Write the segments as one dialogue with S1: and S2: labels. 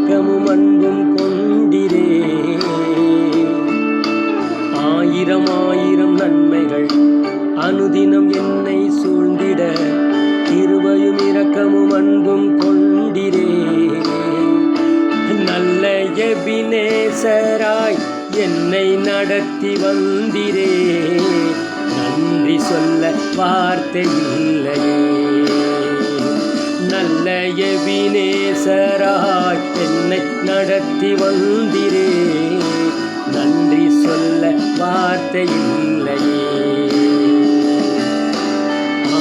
S1: இரக்கமும் அன்பும் கொண்டிரே. ஆயிரம் ஆயிரம் நன்மைகள் அனுதினம் என்னை சூழ்ந்திட கிருபையும் இரக்கமும் அன்பும் கொண்டிரே. நல்ல எபினேசராய் என்னை நடத்தி வந்திரே. நன்றி சொல்ல வார்த்தை இல்லையே. நல்ல எபினேசராய் என்னை நடத்தி வந்திரே. நன்றி சொல்ல வார்த்தை இல்லையே.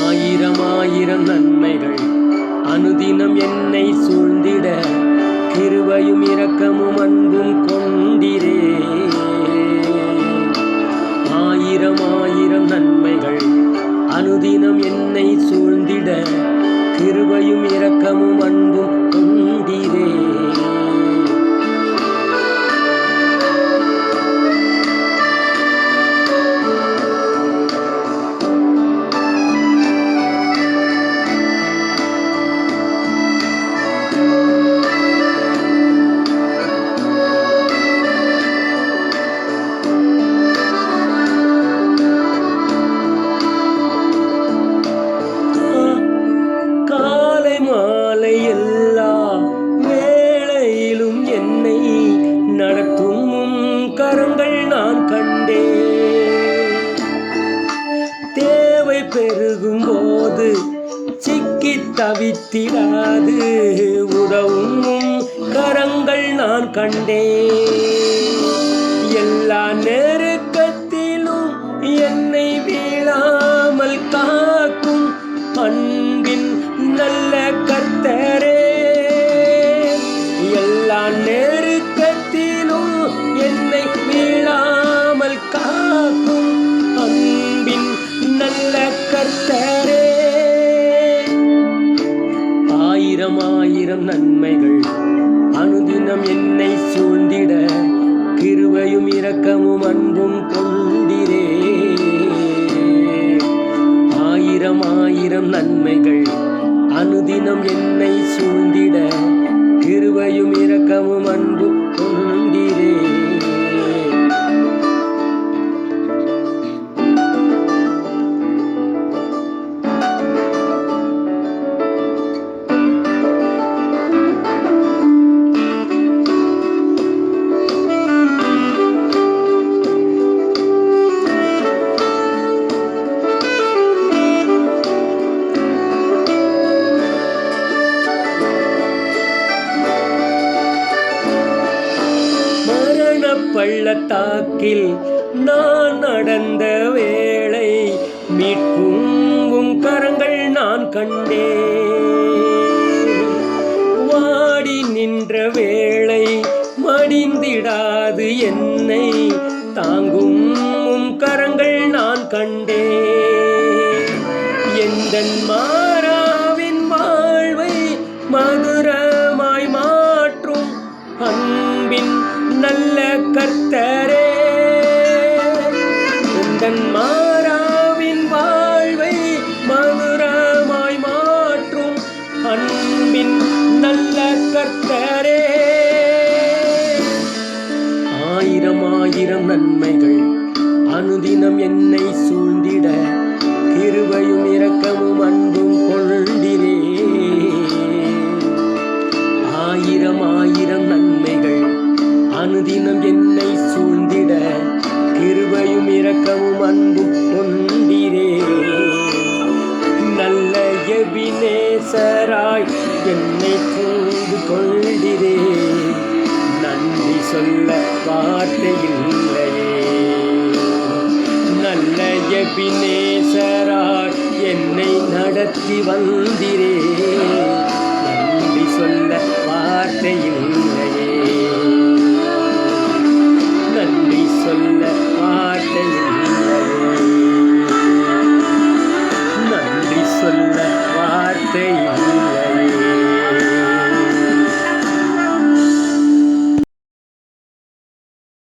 S1: ஆயிரம் ஆயிரம் நன்மைகள் அனுதினம் என்னை சூழ்ந்திட கிருபையும் இரக்கமும் அன்பும் கொண்டிரே. ஆயிரம் ஆயிரம் நன்மைகள் அனுதினம் என்னை சூழ்ந்திட கிருபையும் இரக்கமும் அன்பும் கொண்டிரே. கரங்கள் நான் கண்டே. தேவை பெருகும் போது சிக்கி தவித்திடாது உதவும் கரங்கள் நான் கண்டே. எல்லா நெருக்கத்திலும் என்னை வீழாமல் காக்கும் அன்பின் நல்ல கர்த்தரே. எல்லா நெருக்கத்திலும் என்னை வீழாமல் காக்கும் அன்பின் நல்ல கர்த்தரே. ஆயிரம் ஆயிரம் நன்மைகள் அனுதினம் என்னை சூழ்ந்திட கிருபையும் இரக்கமும் அன்பும் கொண்டிரே. ஆயிரம் ஆயிரம் நன்மைகள் அனுதினம் என்னை சூழ்ந்திட கிருபையும் இரக்கமும் அன்பும் கொண்டிரே. பள்ளத்தாக்கில் நான் நடந்த வேளை மீட்கும் கரங்கள் நான் கண்டே. வாடி நின்ற வேளை மடிந்திடாது என்னை தாங்கும் கரங்கள் நான் கண்டே. எந்தன்